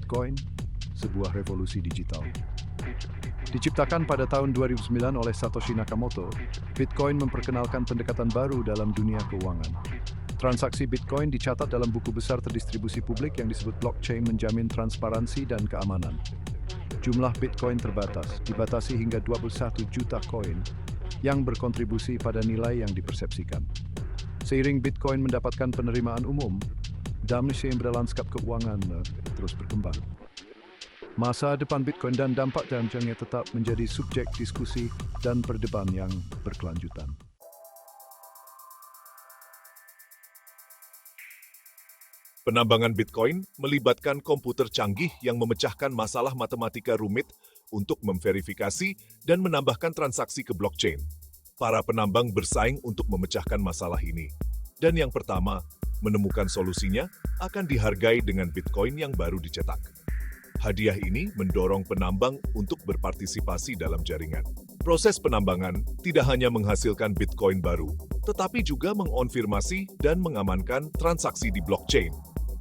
Bitcoin, sebuah revolusi digital. Diciptakan pada tahun 2009 oleh Satoshi Nakamoto, Bitcoin memperkenalkan pendekatan baru dalam dunia keuangan. Transaksi Bitcoin dicatat dalam buku besar terdistribusi publik yang disebut blockchain menjamin transparansi dan keamanan. Jumlah Bitcoin terbatas, dibatasi hingga 21 juta koin yang berkontribusi pada nilai yang dipersepsikan. Seiring Bitcoin mendapatkan penerimaan umum, damai berlanskap keuangan terus berkembang. Masa depan Bitcoin dan dampak jangkanya tetap menjadi subjek diskusi dan perdebatan yang berkelanjutan. Penambangan Bitcoin melibatkan komputer canggih yang memecahkan masalah matematika rumit untuk memverifikasi dan menambahkan transaksi ke blockchain. Para penambang bersaing untuk memecahkan masalah ini. Dan yang pertama, menemukan solusinya akan dihargai dengan Bitcoin yang baru dicetak. Hadiah ini mendorong penambang untuk berpartisipasi dalam jaringan. Proses penambangan tidak hanya menghasilkan Bitcoin baru, tetapi juga mengonfirmasi dan mengamankan transaksi di blockchain.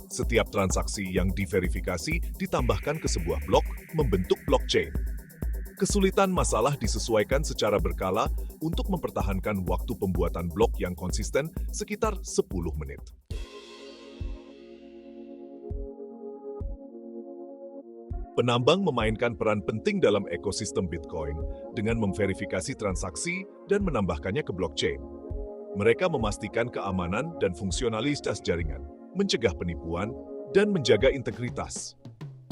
Setiap transaksi yang diverifikasi ditambahkan ke sebuah blok membentuk blockchain. Kesulitan masalah disesuaikan secara berkala untuk mempertahankan waktu pembuatan blok yang konsisten sekitar 10 menit. Penambang memainkan peran penting dalam ekosistem Bitcoin dengan memverifikasi transaksi dan menambahkannya ke blockchain. Mereka memastikan keamanan dan fungsionalitas jaringan, mencegah penipuan, dan menjaga integritas.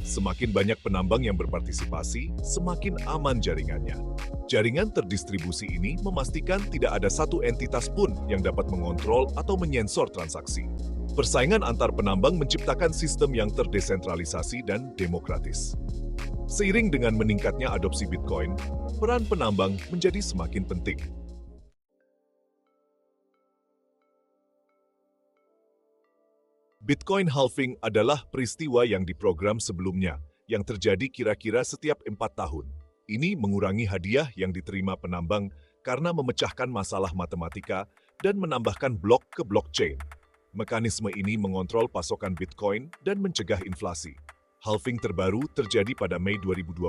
Semakin banyak penambang yang berpartisipasi, semakin aman jaringannya. Jaringan terdistribusi ini memastikan tidak ada satu entitas pun yang dapat mengontrol atau menyensor transaksi. Persaingan antar penambang menciptakan sistem yang terdesentralisasi dan demokratis. Seiring dengan meningkatnya adopsi Bitcoin, peran penambang menjadi semakin penting. Bitcoin halving adalah peristiwa yang diprogram sebelumnya, yang terjadi kira-kira setiap 4 tahun. Ini mengurangi hadiah yang diterima penambang karena memecahkan masalah matematika dan menambahkan blok ke blockchain. Mekanisme ini mengontrol pasokan Bitcoin dan mencegah inflasi. Halving terbaru terjadi pada Mei 2020,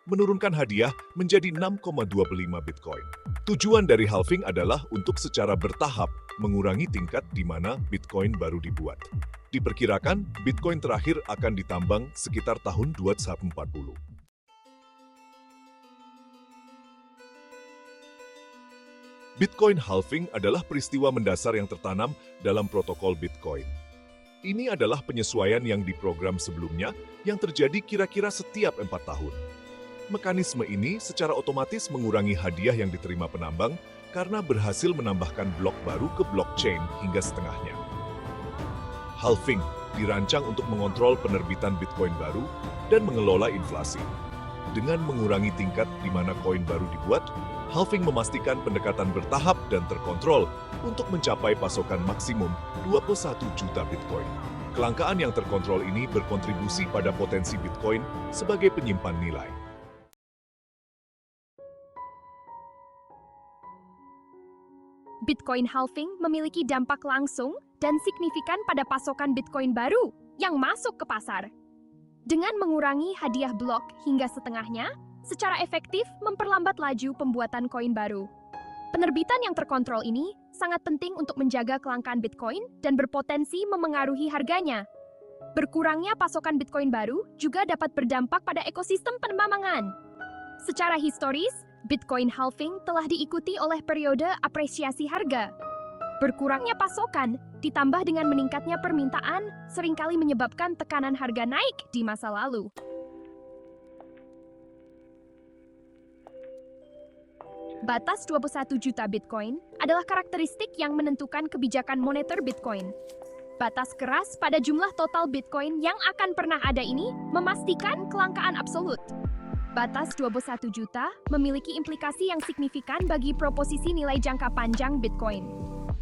menurunkan hadiah menjadi 6,25 Bitcoin. Tujuan dari halving adalah untuk secara bertahap mengurangi tingkat di mana Bitcoin baru dibuat. Diperkirakan, Bitcoin terakhir akan ditambang sekitar tahun 2040. Bitcoin halving adalah peristiwa mendasar yang tertanam dalam protokol Bitcoin. Ini adalah penyesuaian yang diprogram sebelumnya yang terjadi kira-kira setiap 4 tahun. Mekanisme ini secara otomatis mengurangi hadiah yang diterima penambang karena berhasil menambahkan blok baru ke blockchain hingga setengahnya. Halving dirancang untuk mengontrol penerbitan Bitcoin baru dan mengelola inflasi. Dengan mengurangi tingkat di mana koin baru dibuat, halving memastikan pendekatan bertahap dan terkontrol untuk mencapai pasokan maksimum 21 juta Bitcoin. Kelangkaan yang terkontrol ini berkontribusi pada potensi Bitcoin sebagai penyimpan nilai. Bitcoin halving memiliki dampak langsung dan signifikan pada pasokan Bitcoin baru yang masuk ke pasar. Dengan mengurangi hadiah blok hingga setengahnya, secara efektif memperlambat laju pembuatan koin baru. Penerbitan yang terkontrol ini sangat penting untuk menjaga kelangkaan Bitcoin dan berpotensi memengaruhi harganya. Berkurangnya pasokan Bitcoin baru juga dapat berdampak pada ekosistem penambangan. Secara historis, Bitcoin halving telah diikuti oleh periode apresiasi harga. Berkurangnya pasokan, ditambah dengan meningkatnya permintaan, seringkali menyebabkan tekanan harga naik di masa lalu. Batas 21 juta Bitcoin adalah karakteristik yang menentukan kebijakan moneter Bitcoin. Batas keras pada jumlah total Bitcoin yang akan pernah ada ini memastikan kelangkaan absolut. Batas 21 juta memiliki implikasi yang signifikan bagi proposisi nilai jangka panjang Bitcoin.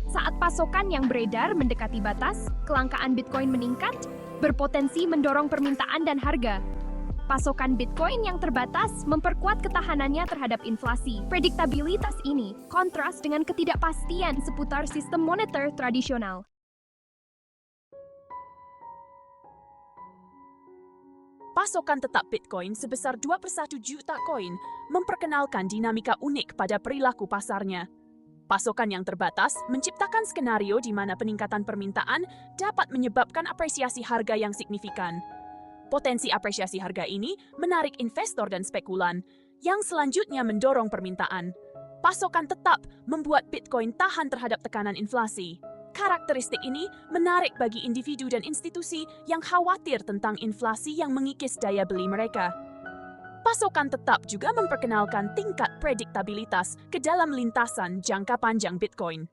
Saat pasokan yang beredar mendekati batas, kelangkaan Bitcoin meningkat, berpotensi mendorong permintaan dan harga. Pasokan Bitcoin yang terbatas memperkuat ketahanannya terhadap inflasi. Prediktabilitas ini kontras dengan ketidakpastian seputar sistem moneter tradisional. Pasokan tetap Bitcoin sebesar 2/1 juta koin memperkenalkan dinamika unik pada perilaku pasarnya. Pasokan yang terbatas menciptakan skenario di mana peningkatan permintaan dapat menyebabkan apresiasi harga yang signifikan. Potensi apresiasi harga ini menarik investor dan spekulan, yang selanjutnya mendorong permintaan. Pasokan tetap membuat Bitcoin tahan terhadap tekanan inflasi. Karakteristik ini menarik bagi individu dan institusi yang khawatir tentang inflasi yang mengikis daya beli mereka. Pasokan tetap juga memperkenalkan tingkat prediktabilitas ke dalam lintasan jangka panjang Bitcoin.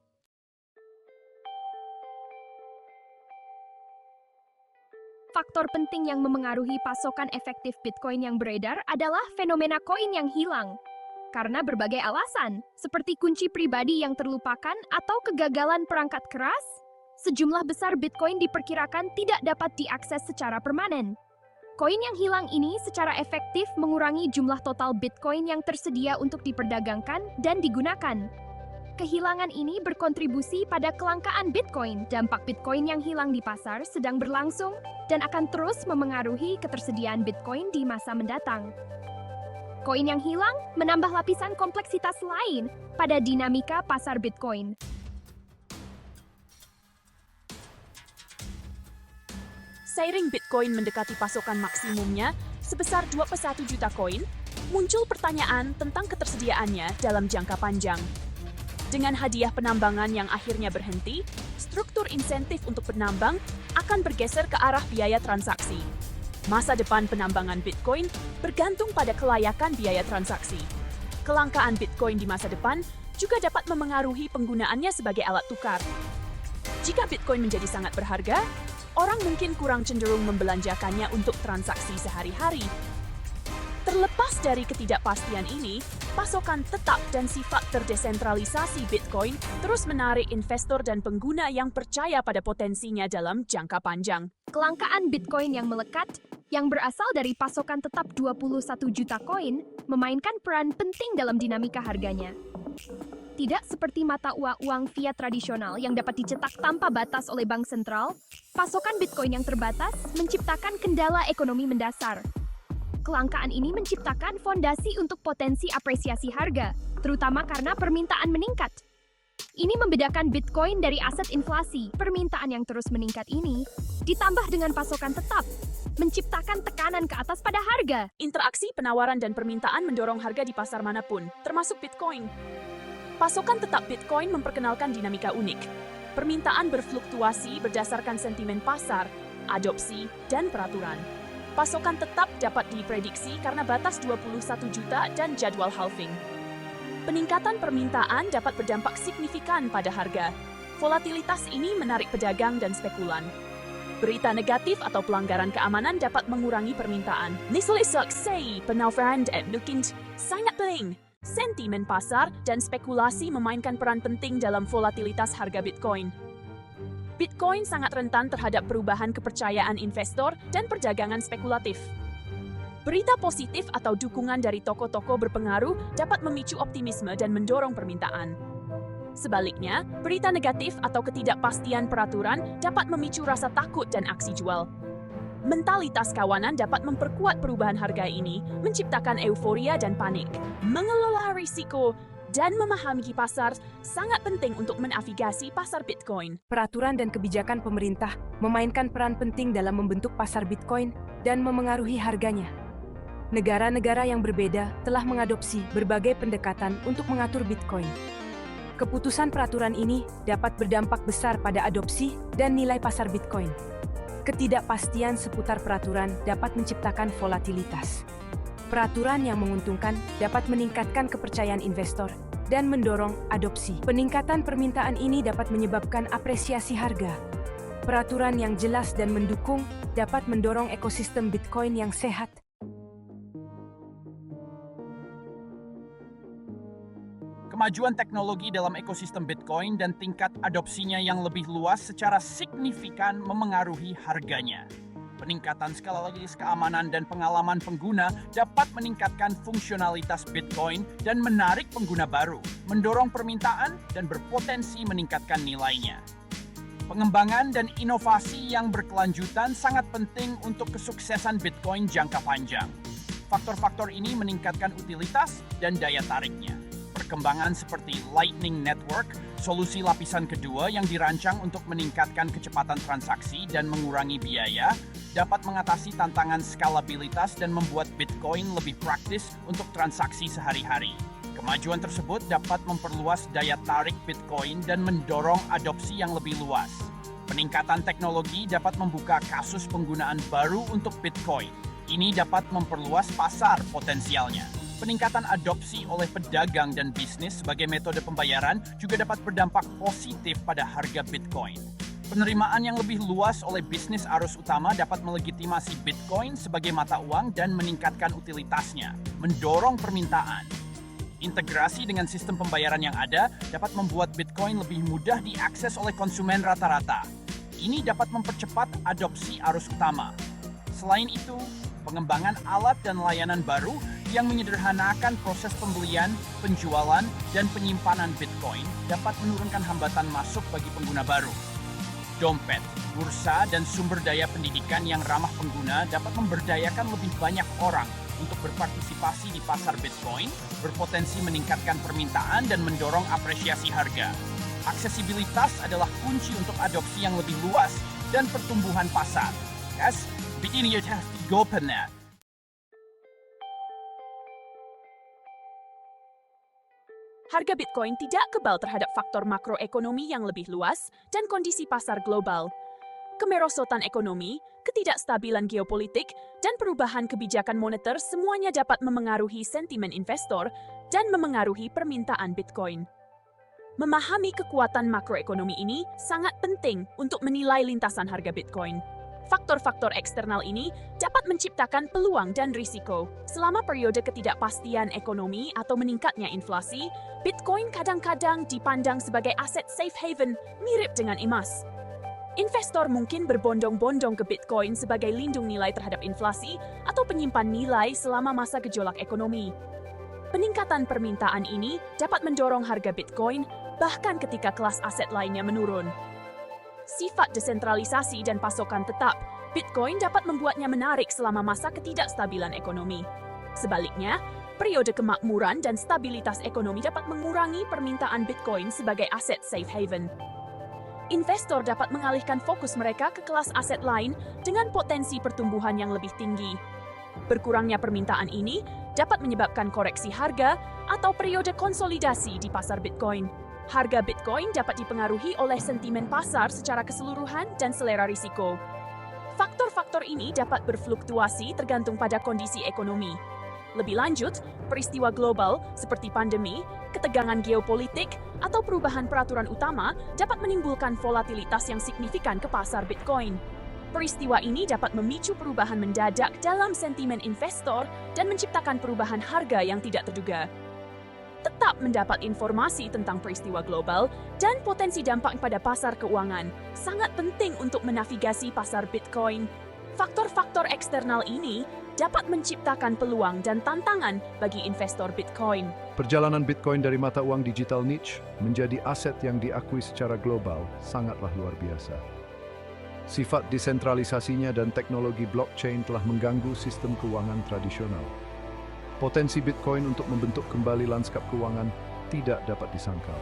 Faktor penting yang memengaruhi pasokan efektif Bitcoin yang beredar adalah fenomena koin yang hilang. Karena berbagai alasan, seperti kunci pribadi yang terlupakan atau kegagalan perangkat keras, sejumlah besar Bitcoin diperkirakan tidak dapat diakses secara permanen. Koin yang hilang ini secara efektif mengurangi jumlah total Bitcoin yang tersedia untuk diperdagangkan dan digunakan. Kehilangan ini berkontribusi pada kelangkaan Bitcoin. Dampak Bitcoin yang hilang di pasar sedang berlangsung dan akan terus memengaruhi ketersediaan Bitcoin di masa mendatang. Koin yang hilang menambah lapisan kompleksitas lain pada dinamika pasar Bitcoin. Seiring Bitcoin mendekati pasokan maksimumnya sebesar 2/1 juta koin, muncul pertanyaan tentang ketersediaannya dalam jangka panjang. Dengan hadiah penambangan yang akhirnya berhenti, struktur insentif untuk penambang akan bergeser ke arah biaya transaksi. Masa depan penambangan Bitcoin bergantung pada kelayakan biaya transaksi. Kelangkaan Bitcoin di masa depan juga dapat memengaruhi penggunaannya sebagai alat tukar. Jika Bitcoin menjadi sangat berharga, orang mungkin kurang cenderung membelanjakannya untuk transaksi sehari-hari. Terlepas dari ketidakpastian ini, pasokan tetap dan sifat terdesentralisasi Bitcoin terus menarik investor dan pengguna yang percaya pada potensinya dalam jangka panjang. Kelangkaan Bitcoin yang melekat, yang berasal dari pasokan tetap 21 juta koin, memainkan peran penting dalam dinamika harganya. Tidak seperti mata uang fiat tradisional yang dapat dicetak tanpa batas oleh bank sentral, pasokan Bitcoin yang terbatas menciptakan kendala ekonomi mendasar. Kelangkaan ini menciptakan fondasi untuk potensi apresiasi harga, terutama karena permintaan meningkat. Ini membedakan Bitcoin dari aset inflasi. Permintaan yang terus meningkat ini, ditambah dengan pasokan tetap, menciptakan tekanan ke atas pada harga. Interaksi penawaran dan permintaan mendorong harga di pasar manapun, termasuk Bitcoin. Pasokan tetap Bitcoin memperkenalkan dinamika unik. Permintaan berfluktuasi berdasarkan sentimen pasar, adopsi, dan peraturan. Pasokan tetap dapat diprediksi karena batas 21 juta dan jadwal halving. Peningkatan permintaan dapat berdampak signifikan pada harga. Volatilitas ini menarik pedagang dan spekulan. Berita negatif atau pelanggaran keamanan dapat mengurangi permintaan. Nislisak say penawaran mungkin sangat penting. Sentimen pasar dan spekulasi memainkan peran penting dalam volatilitas harga Bitcoin. Bitcoin sangat rentan terhadap perubahan kepercayaan investor dan perdagangan spekulatif. Berita positif atau dukungan dari toko-toko berpengaruh dapat memicu optimisme dan mendorong permintaan. Sebaliknya, berita negatif atau ketidakpastian peraturan dapat memicu rasa takut dan aksi jual. Mentalitas kawanan dapat memperkuat perubahan harga ini, menciptakan euforia dan panik. Mengelola risiko dan memahami pasar sangat penting untuk menavigasi pasar Bitcoin. Peraturan dan kebijakan pemerintah memainkan peran penting dalam membentuk pasar Bitcoin dan memengaruhi harganya. Negara-negara yang berbeda telah mengadopsi berbagai pendekatan untuk mengatur Bitcoin. Keputusan peraturan ini dapat berdampak besar pada adopsi dan nilai pasar Bitcoin. Ketidakpastian seputar peraturan dapat menciptakan volatilitas. Peraturan yang menguntungkan dapat meningkatkan kepercayaan investor dan mendorong adopsi. Peningkatan permintaan ini dapat menyebabkan apresiasi harga. Peraturan yang jelas dan mendukung dapat mendorong ekosistem Bitcoin yang sehat. Kemajuan teknologi dalam ekosistem Bitcoin dan tingkat adopsinya yang lebih luas secara signifikan memengaruhi harganya. Peningkatan skala logis keamanan dan pengalaman pengguna dapat meningkatkan fungsionalitas Bitcoin dan menarik pengguna baru, mendorong permintaan dan berpotensi meningkatkan nilainya. Pengembangan dan inovasi yang berkelanjutan sangat penting untuk kesuksesan Bitcoin jangka panjang. Faktor-faktor ini meningkatkan utilitas dan daya tariknya. Perkembangan seperti Lightning Network, solusi lapisan kedua yang dirancang untuk meningkatkan kecepatan transaksi dan mengurangi biaya, dapat mengatasi tantangan skalabilitas dan membuat Bitcoin lebih praktis untuk transaksi sehari-hari. Kemajuan tersebut dapat memperluas daya tarik Bitcoin dan mendorong adopsi yang lebih luas. Peningkatan teknologi dapat membuka kasus penggunaan baru untuk Bitcoin. Ini dapat memperluas pasar potensialnya. Peningkatan adopsi oleh pedagang dan bisnis sebagai metode pembayaran juga dapat berdampak positif pada harga Bitcoin. Penerimaan yang lebih luas oleh bisnis arus utama dapat melegitimasi Bitcoin sebagai mata uang dan meningkatkan utilitasnya, mendorong permintaan. Integrasi dengan sistem pembayaran yang ada dapat membuat Bitcoin lebih mudah diakses oleh konsumen rata-rata. Ini dapat mempercepat adopsi arus utama. Selain itu, pengembangan alat dan layanan baru yang menyederhanakan proses pembelian, penjualan, dan penyimpanan Bitcoin dapat menurunkan hambatan masuk bagi pengguna baru. Dompet, bursa, dan sumber daya pendidikan yang ramah pengguna dapat memberdayakan lebih banyak orang untuk berpartisipasi di pasar Bitcoin, berpotensi meningkatkan permintaan dan mendorong apresiasi harga. Aksesibilitas adalah kunci untuk adopsi yang lebih luas dan pertumbuhan pasar. Yes, begini ya, GoPenet. Harga Bitcoin tidak kebal terhadap faktor makroekonomi yang lebih luas dan kondisi pasar global. Kemerosotan ekonomi, ketidakstabilan geopolitik, dan perubahan kebijakan moneter semuanya dapat memengaruhi sentimen investor dan memengaruhi permintaan Bitcoin. Memahami kekuatan makroekonomi ini sangat penting untuk menilai lintasan harga Bitcoin. Faktor-faktor eksternal ini dapat menciptakan peluang dan risiko. Selama periode ketidakpastian ekonomi atau meningkatnya inflasi, Bitcoin kadang-kadang dipandang sebagai aset safe haven mirip dengan emas. Investor mungkin berbondong-bondong ke Bitcoin sebagai lindung nilai terhadap inflasi atau penyimpan nilai selama masa gejolak ekonomi. Peningkatan permintaan ini dapat mendorong harga Bitcoin bahkan ketika kelas aset lainnya menurun. Sifat desentralisasi dan pasokan tetap, Bitcoin dapat membuatnya menarik selama masa ketidakstabilan ekonomi. Sebaliknya, periode kemakmuran dan stabilitas ekonomi dapat mengurangi permintaan Bitcoin sebagai aset safe haven. Investor dapat mengalihkan fokus mereka ke kelas aset lain dengan potensi pertumbuhan yang lebih tinggi. Berkurangnya permintaan ini dapat menyebabkan koreksi harga atau periode konsolidasi di pasar Bitcoin. Harga Bitcoin dapat dipengaruhi oleh sentimen pasar secara keseluruhan dan selera risiko. Faktor-faktor ini dapat berfluktuasi tergantung pada kondisi ekonomi. Lebih lanjut, peristiwa global seperti pandemi, ketegangan geopolitik, atau perubahan peraturan utama dapat menimbulkan volatilitas yang signifikan ke pasar Bitcoin. Peristiwa ini dapat memicu perubahan mendadak dalam sentimen investor dan menciptakan perubahan harga yang tidak terduga. Tetap mendapat informasi tentang peristiwa global dan potensi dampak pada pasar keuangan sangat penting untuk menavigasi pasar Bitcoin. Faktor-faktor eksternal ini dapat menciptakan peluang dan tantangan bagi investor Bitcoin. Perjalanan Bitcoin dari mata uang digital niche menjadi aset yang diakui secara global sangatlah luar biasa. Sifat desentralisasinya dan teknologi blockchain telah mengganggu sistem keuangan tradisional. Potensi Bitcoin untuk membentuk kembali lanskap keuangan tidak dapat disangkal.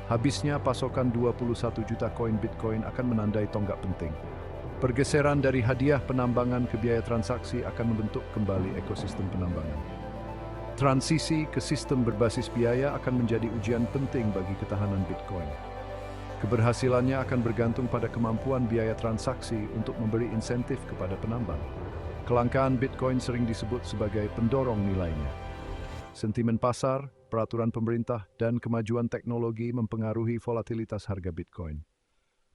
Habisnya pasokan 21 juta koin Bitcoin akan menandai tonggak penting. Pergeseran dari hadiah penambangan ke biaya transaksi akan membentuk kembali ekosistem penambangan. Transisi ke sistem berbasis biaya akan menjadi ujian penting bagi ketahanan Bitcoin. Keberhasilannya akan bergantung pada kemampuan biaya transaksi untuk memberi insentif kepada penambang. Kelangkaan Bitcoin sering disebut sebagai pendorong nilainya. Sentimen pasar, peraturan pemerintah, dan kemajuan teknologi mempengaruhi volatilitas harga Bitcoin.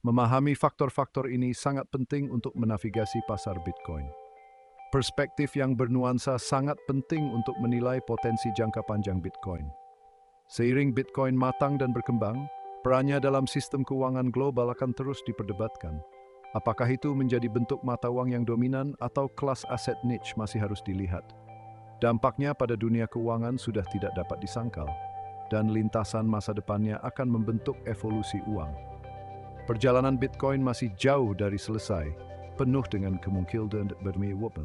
Memahami faktor-faktor ini sangat penting untuk menavigasi pasar Bitcoin. Perspektif yang bernuansa sangat penting untuk menilai potensi jangka panjang Bitcoin. Seiring Bitcoin matang dan berkembang, perannya dalam sistem keuangan global akan terus diperdebatkan. Apakah itu menjadi bentuk mata uang yang dominan atau kelas aset niche masih harus dilihat. Dampaknya pada dunia keuangan sudah tidak dapat disangkal, dan lintasan masa depannya akan membentuk evolusi uang. Perjalanan Bitcoin masih jauh dari selesai, penuh dengan kemungkinan bermewabel.